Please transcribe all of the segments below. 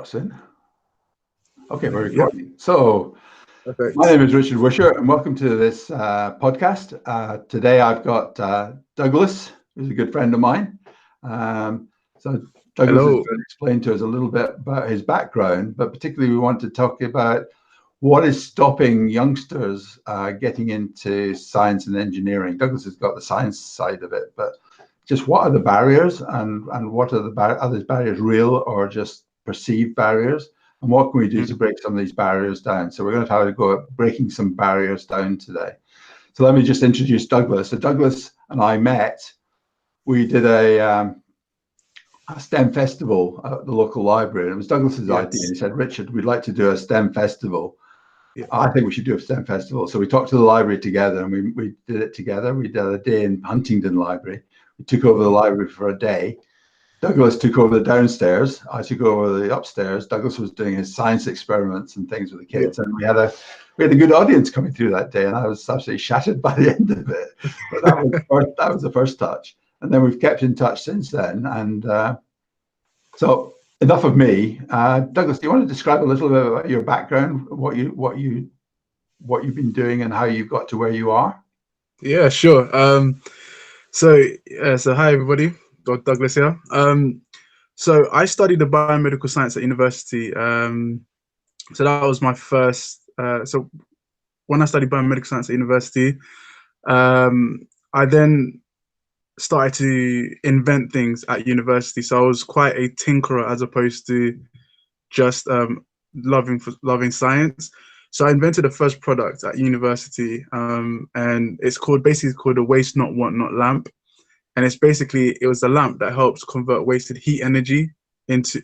start soon. Okay, we're Yeah, recording. So, my perfect. name is Richard Wisher, and welcome to this podcast. Today I've got Douglas, who's a good friend of mine. So, Douglas is Hello. going to explain to us a little bit about his background, but particularly we want to talk about what is stopping youngsters getting into science and engineering. Douglas has got the science side of it, but just what are the barriers, and what are are those barriers real or just perceived barriers? And what can we do to Mhm. break some of these barriers down? So we're going to have to go at breaking some barriers down today. So let me just introduce Douglas. So Douglas and I met. We did a STEM festival at the local library. And it was Douglas's idea. Yes. He said, Richard, we'd like to do a STEM festival. Yeah. I think we should do a STEM festival. So we talked to the library together, and we did it together. We did a day in Huntingdon Library. We took over the library for a day. Douglas took over the downstairs. I took over the upstairs. Douglas was doing his science experiments and things with the Yeah. kids, and we had a good audience coming through that day. And I was absolutely shattered by the end of it. But that was the first touch, and then we've kept in touch since then. And so enough of me. Douglas, do you want to describe a little bit about your background, what you've been doing, and how you've got to where you are? Yeah, sure. So hi everybody, Douglas here. So I studied the biomedical science at university. So that was my first. So when I studied biomedical science at university, I then started to invent things at university. So I was quite a tinkerer as opposed to just loving science. So I invented the first product at university, and it's called a waste not want not lamp. And it was a lamp that helps convert wasted heat energy into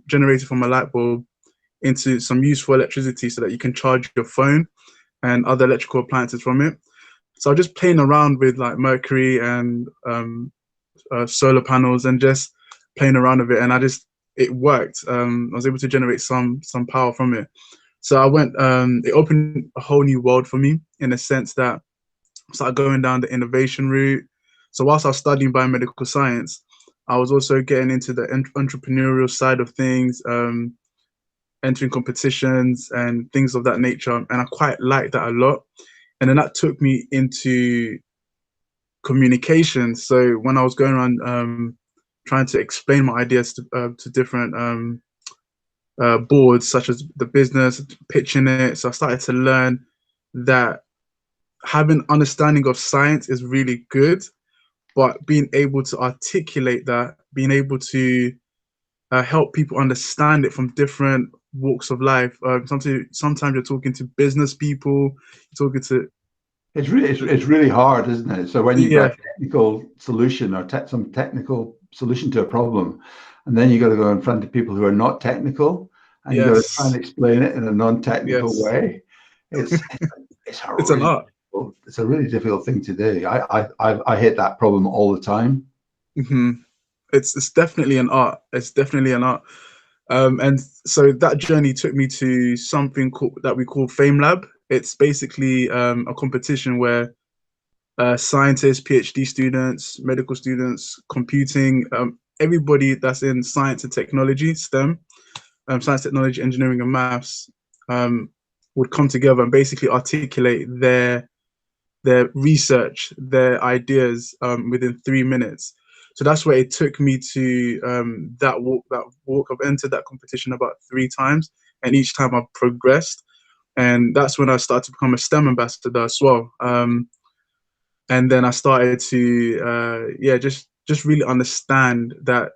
generated from a light bulb into some useful electricity so that you can charge your phone and other electrical appliances from it. So I was just playing around with like mercury and solar panels and just playing around with it, and it worked. I was able to generate some power from it. So I went. It opened a whole new world for me in the sense that I started going down the innovation route. So whilst I was studying biomedical science, I was also getting into the entrepreneurial side of things, entering competitions and things of that nature, and I quite liked that a lot. And then that took me into communication. So when I was going around trying to explain my ideas to different boards, such as the business, pitching it, so I started to learn that having understanding of science is really good, but being able to articulate that, being able to help people understand it from different walks of life. Sometimes you're talking to business people, you're talking to It's really hard, isn't it? So when you've got yeah, a technical solution or some technical solution to a problem, and then you got to go in front of people who are not technical, and you got to try and yes, explain it in a non-technical yes, way. It's it's an art. it's a really difficult thing to do. I hit that problem all the time. Hmm. It's definitely an art. It's definitely an art. And so that journey took me to something that we call Fame Lab. It's basically a competition where scientists, PhD students, medical students, computing, everybody that's in science and technology, STEM, science, technology, engineering, and maths, um, would come together and basically articulate their research, their ideas within 3 minutes. So that's where it took me to that walk. That walk, I've entered that competition about 3 times, and each time I've progressed. And that's when I started to become a STEM ambassador as well. And then I started to just really understand that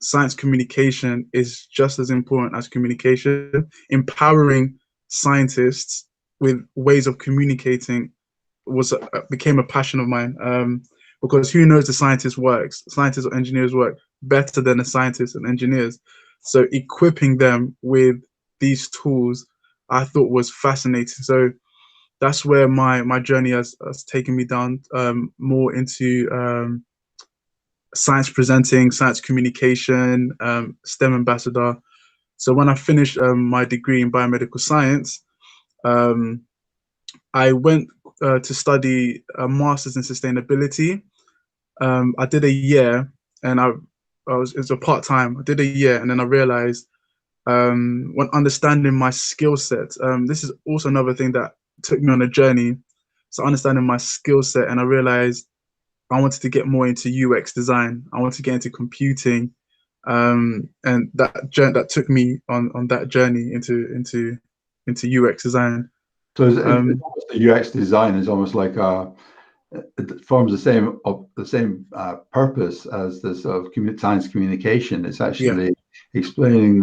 science communication is just as important as communication. Empowering scientists with ways of communicating became a passion of mine, because who knows scientists or engineers work better than the scientists and engineers. So equipping them with these tools I thought was fascinating. So that's where my journey has taken me down, more into science presenting, science communication, STEM ambassador. So when I finished my degree in biomedical science, um, I went to study a master's in sustainability. I did a year, and it's a part time. I did a year, and then I realized when understanding my skill set. This is also another thing that took me on a journey. So understanding my skill set, and I realized I wanted to get more into UX design. I wanted to get into computing, and that took me on that journey into UX design. So Um, the UX design is almost like it forms the same purpose as the sort of science communication. It's yeah. actually explaining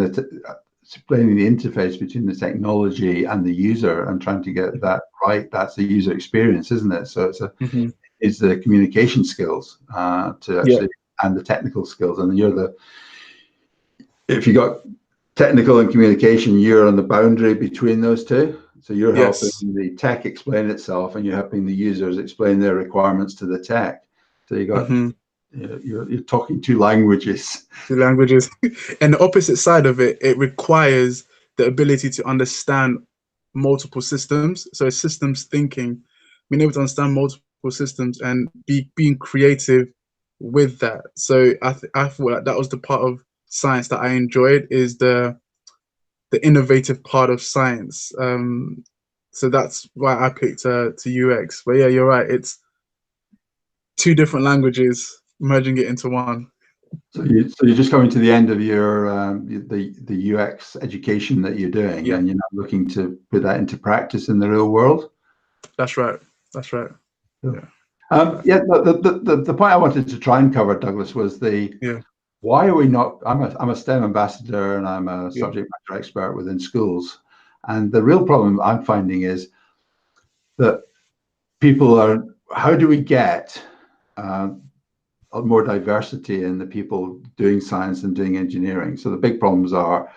explaining the interface between the technology and the user and trying to get that right. That's the user experience, isn't it? So Hmm. it's the communication skills to Yeah. actually, and the technical skills. And if you got technical and communication, you're on the boundary between those two. So you're helping Yes. the tech explain itself, and you're helping the users explain their requirements to the tech. So Hmm. you're talking two languages. Two languages. And the opposite side of it, it requires the ability to understand multiple systems. So it's systems thinking, being able to understand multiple systems and being creative with that. So I thought that was the part of science that I enjoyed, is the innovative part of science. So that's why I picked to UX. But yeah, you're right. It's two different languages, merging it into one. So you're just coming to the end of your the UX education that you're doing, Yeah, and you're not looking to put that into practice in the real world. that's right. That's right. Sure. Yeah. Yeah, the point I wanted to try and cover, Douglas, was Yeah. why are we not? I'm a STEM ambassador and I'm a Yeah. subject matter expert within schools, and the real problem I'm finding is that people are. How do we get uh, more diversity in the people doing science and doing engineering? So the big problems are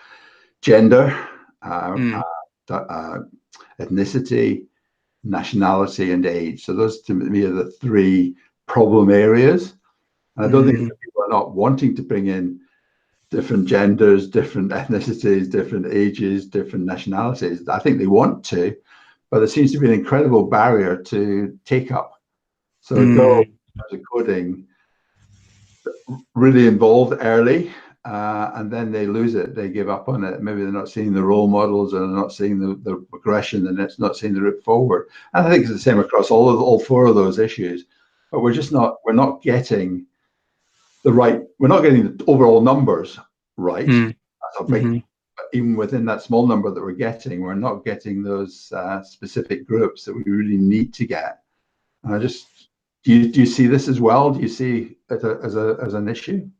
gender, uh, Mm. ethnicity, nationality, and age. So those to me are the three problem areas. And I don't think Mm. that people are not wanting to bring in different genders, different ethnicities, different ages, different nationalities. I think they want to, but there seems to be an incredible barrier to take up. So a girl Mm. as a coding really involved early, and then they lose it. They give up on it. Maybe they're not seeing the role models, and they're not seeing the progression, and it's not seeing the route forward. And I think it's the same across all four of those issues. But we're not getting we're not getting the overall numbers right. Mm. That's a big, Mm. even within that small number that we're getting, we're not getting those specific groups that we really need to get. And do you see this as well? Do you see it as an issue?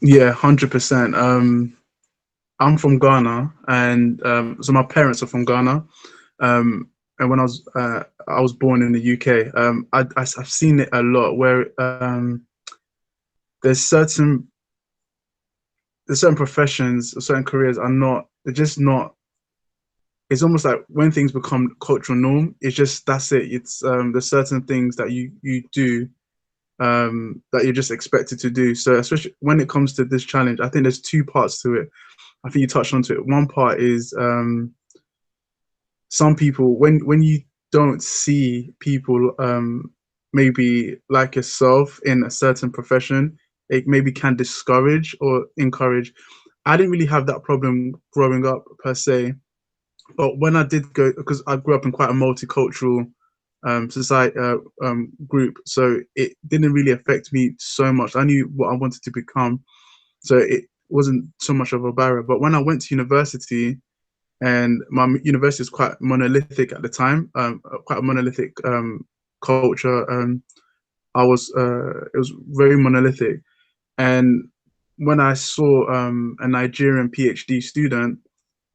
Yeah, 100%. I'm from Ghana, and so my parents are from Ghana. And when I was born in the UK. I've seen it a lot where there's certain professions, certain careers are not. They're just not. It's almost like when things become cultural norm, it's just that's it. It's there's certain things that you do that you're just expected to do. So especially when it comes to this challenge, I think there's two parts to it. I think you touched onto it. One part is some people, when you don't see people maybe like yourself in a certain profession, it maybe can discourage or encourage. I didn't really have that problem growing up per se, but when I did go, because I grew up in quite a multicultural society group, so it didn't really affect me so much. I knew what I wanted to become, so it wasn't so much of a barrier. But when I went to university, and my university was quite monolithic at the time, quite a monolithic culture. It was very monolithic, and when I saw a Nigerian PhD student,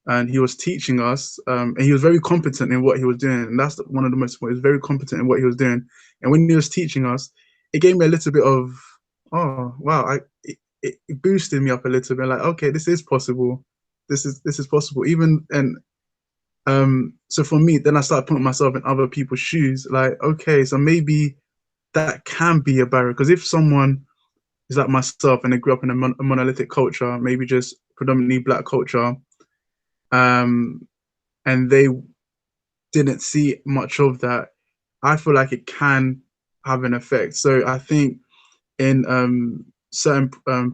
and he was teaching us, and he was very competent in what he was doing, and that's one of the most. He was very competent in what he was doing, and when he was teaching us, it gave me a little bit of, oh wow, it boosted me up a little bit, like okay, this is possible, this is possible, even. And so for me, then I started putting myself in other people's shoes, like okay, so maybe that can be a barrier, because if someone is like myself and they grew up in a monolithic culture, maybe just predominantly black culture, um, and they didn't see much of that, I feel like it can have an effect. So I think in certain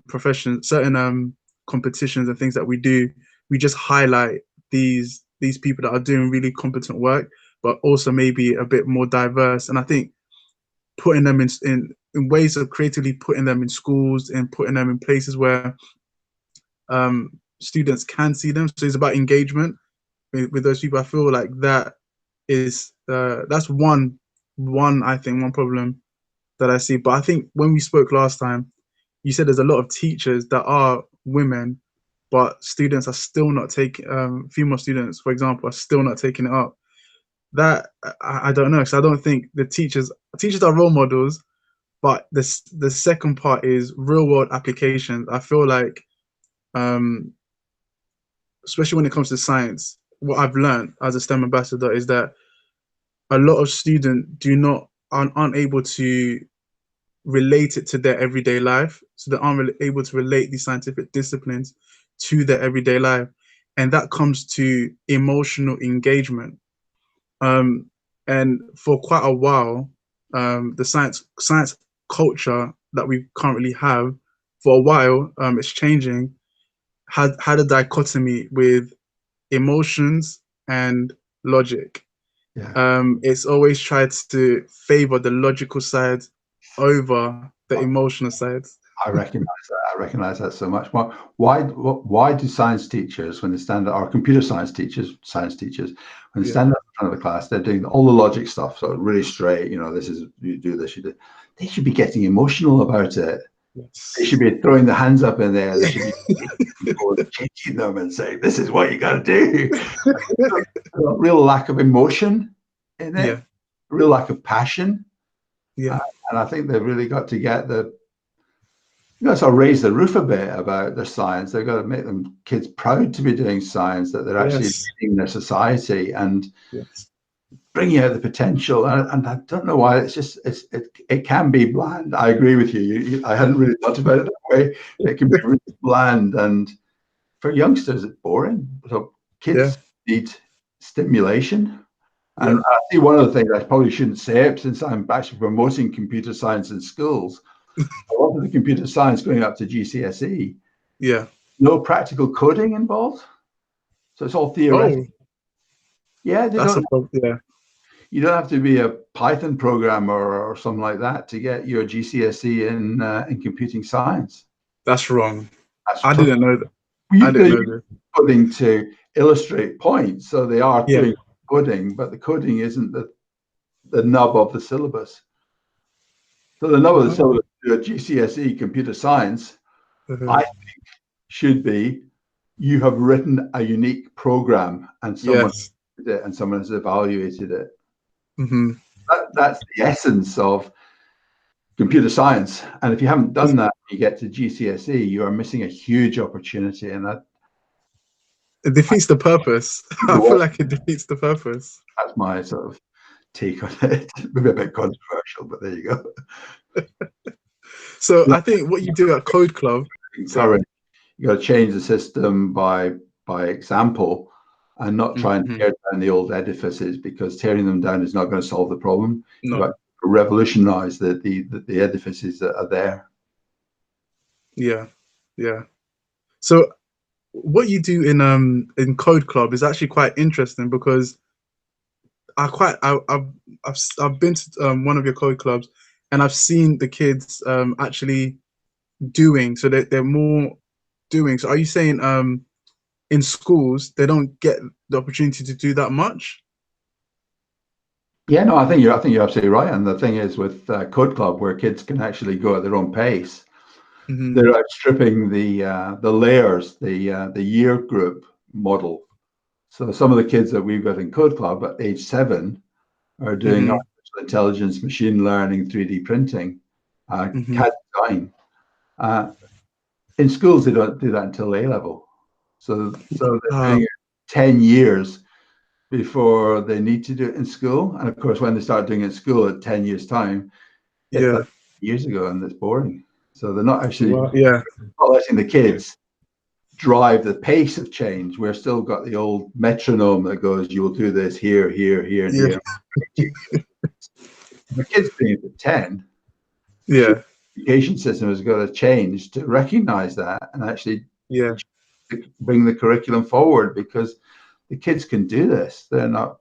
professions, certain competitions and things that we do, we just highlight these people that are doing really competent work, but also maybe a bit more diverse. And I think putting them in ways of creatively putting them in schools and putting them in places where students can see them. So it's about engagement with those people. I feel like that is that's one I think one problem that I see. But I think when we spoke last time, you said there's a lot of teachers that are women, but students are still not taking female students, for example, are still not taking it up. That I don't know. So I don't think the teachers are role models, but the second part is real world applications. I feel like um, especially when it comes to science, what I've learned as a STEM ambassador is that a lot of students aren't able to relate it to their everyday life. So they aren't really able to relate these scientific disciplines to their everyday life. And that comes to emotional engagement. And for quite a while, the science culture that we currently have, for a while, it's changing, had a dichotomy with emotions and logic. Yeah. It's always tried to favor the logical side over the emotional side. I recognize that. I recognize that so much. Why do science teachers, when they stand up, or computer science teachers, when they stand up in front of the class, they're doing all the logic stuff, so really straight, this is, you do this, you do. They should be getting emotional about it. Yes. They should be throwing their hands up in there. They should be people changing them and saying, this is what you got to do. A real lack of emotion in it, a real lack of passion. Yeah. And I think they've really got to get sort of raise the roof a bit about their science. They've got to make them kids proud to be doing science, that they're actually leading their society and bringing out the potential. And I don't know why it can be bland. I agree with you. I hadn't really thought about it that way. It can be really bland, and for youngsters, it's boring. So kids need stimulation. And I see one of the things, I probably shouldn't say it since I'm actually promoting computer science in schools. A lot of the computer science going up to GCSE, no practical coding involved, so it's all theoretical. Yeah, you don't have to be a Python programmer or something like that to get your GCSE in computing science. That's wrong. I didn't know that. I didn't know that. Coding to illustrate points, so they are doing coding, but the coding isn't the nub of the syllabus. So the nub of the syllabus to a GCSE computer science, I think, should be you have written a unique program and someone did it and someone has evaluated it. That's the essence of computer science. And if you haven't done that, when you get to GCSE, you are missing a huge opportunity, and that it defeats the purpose. I feel like it defeats the purpose. That's my sort of take on it. Maybe a bit controversial, but there you go. So I think what you do at Code Club, you got to change the system by example, and not try and tear down the old edifices, because tearing them down is not going to solve the problem. No. You've got to revolutionize the edifices that are there. Yeah. So what you do in Code Club is actually quite interesting, because I've been to one of your Code Clubs, and I've seen the kids actually doing, so they're more doing. So are you saying in schools they don't get the opportunity to do that much? Yeah, no, I think you're absolutely right. And the thing is, with Code Club, where kids can actually go at their own pace, they're outstripping the layers, the year group model. So some of the kids that we've got in Code Club at age 7 are doing artificial intelligence, machine learning, 3D printing, CAD design. In schools, they don't do that until A level. So they're doing it 10 years before they need to do it in school. And of course, when they start doing it in school at 10 years' time, it's like years ago, and it's boring. So they're not actually not letting the kids drive the pace of change. We're still got the old metronome that goes, you will do this here, here, here, and here. The kids doing it at 10. The education system has got to change to recognize that and actually bring the curriculum forward, because the kids can do this. They're not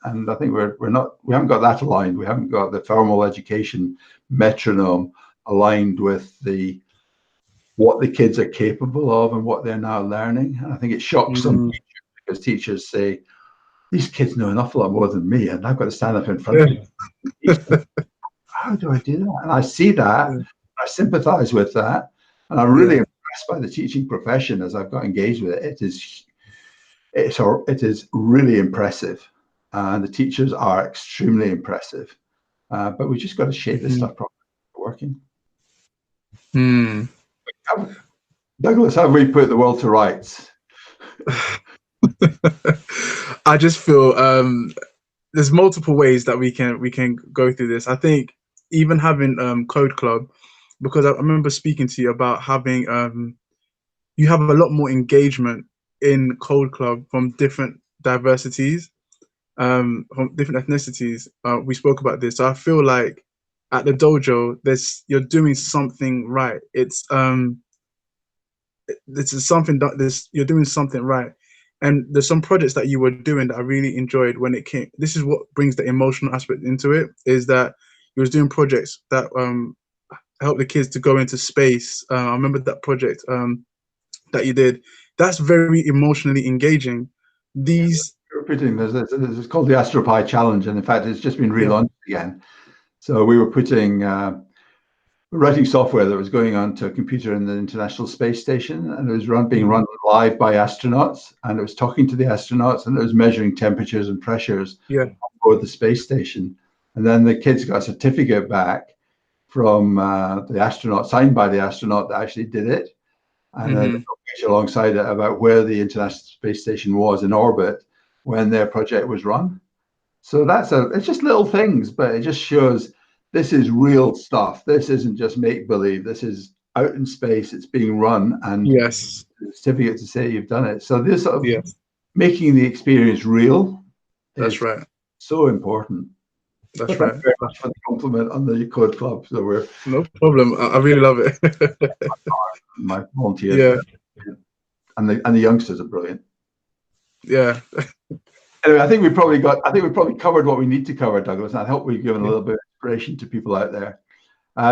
and I think we haven't got that aligned. We haven't got the formal education metronome aligned with what the kids are capable of and what they're now learning. And I think it shocks some teachers, because teachers say, these kids know an awful lot more than me, and I've got to stand up in front of them. How do I do that? And I see that, I sympathize with that, and I'm really impressed by the teaching profession as I've got engaged with it. It is really impressive, and the teachers are extremely impressive. But we just got to shape this stuff properly working. Douglas, how do we put the world to rights? I just feel there's multiple ways that we can go through this. I think even having Code Club, because I remember speaking to you about having you have a lot more engagement in Code Club from different diversities, from different ethnicities. We spoke about this. So I feel like at the dojo, you're doing something right. It's something that you're doing something right. And there's some projects that you were doing that I really enjoyed when it came. This is what brings the emotional aspect into it, is that you was doing projects that help the kids to go into space. I remember that project that you did. That's very emotionally engaging. It's called the AstroPi Challenge, and in fact, it's just been relaunched again. So we were writing software that was going onto a computer in the International Space Station, and it was being run live by astronauts, and it was talking to the astronauts, and it was measuring temperatures and pressures on board the space station. And then the kids got a certificate back from the astronaut, signed by the astronaut that actually did it, and then a picture alongside it about where the International Space Station was in orbit when their project was run. So it's just little things, but it just shows this is real stuff. This isn't just make-believe. This is out in space. It's being run, and the certificate to say you've done it. So this sort of making the experience real. That's right. So important. That's right. Thank you very much for the compliment on the Code Club. So we're no problem. I really love it. my volunteers, and the youngsters are brilliant. Yeah. Anyway, I think we probably covered what we need to cover, Douglas. And I hope we've given a little bit of inspiration to people out there.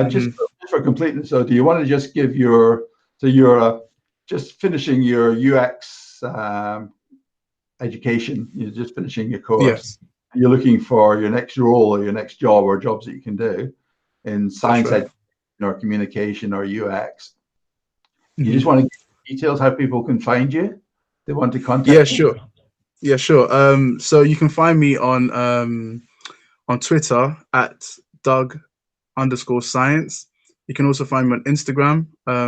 Just for completeness, so do you want to just give you're just finishing your UX education? You're just finishing your course. Yes. You're looking for your next role or your next job or jobs that you can do in science education or communication or UX. You just want to give details how people can find you? They want to contact you? Yeah, sure. So you can find me on Twitter at Doug_Science. You can also find me on Instagram,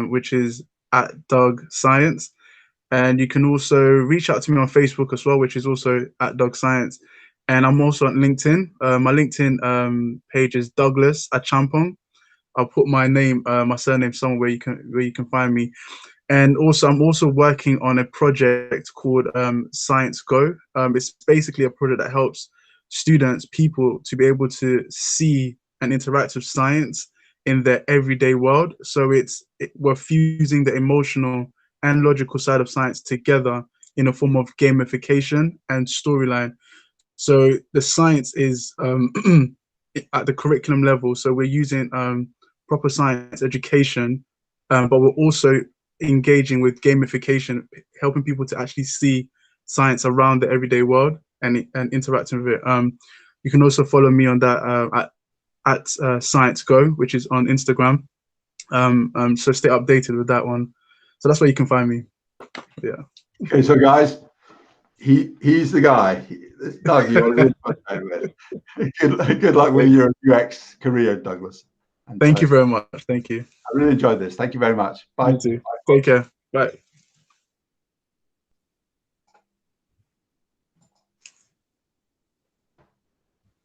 which is at DougScience. And you can also reach out to me on Facebook as well, which is also at DougScience. And I'm also on LinkedIn. My LinkedIn page is Douglas Acheampomg. I'll put my name, my surname somewhere where you can find me. And also, I'm also working on a project called Science Go. It's basically a project that helps people to be able to see and interact with science in their everyday world. So we're fusing the emotional and logical side of science together in a form of gamification and storyline. So the science is at the curriculum level. So we're using proper science education, but we're also engaging with gamification, helping people to actually see science around the everyday world and interacting with it. You can also follow me on that at Science Go, which is on Instagram. So stay updated with that one. So that's where you can find me. Yeah. Okay, so guys, he's the guy. Doug, you want to really good luck with your UX career, Douglas. Thank you very much. Thank you. I really enjoyed this. Thank you very much. Bye. You too. Take care. Bye.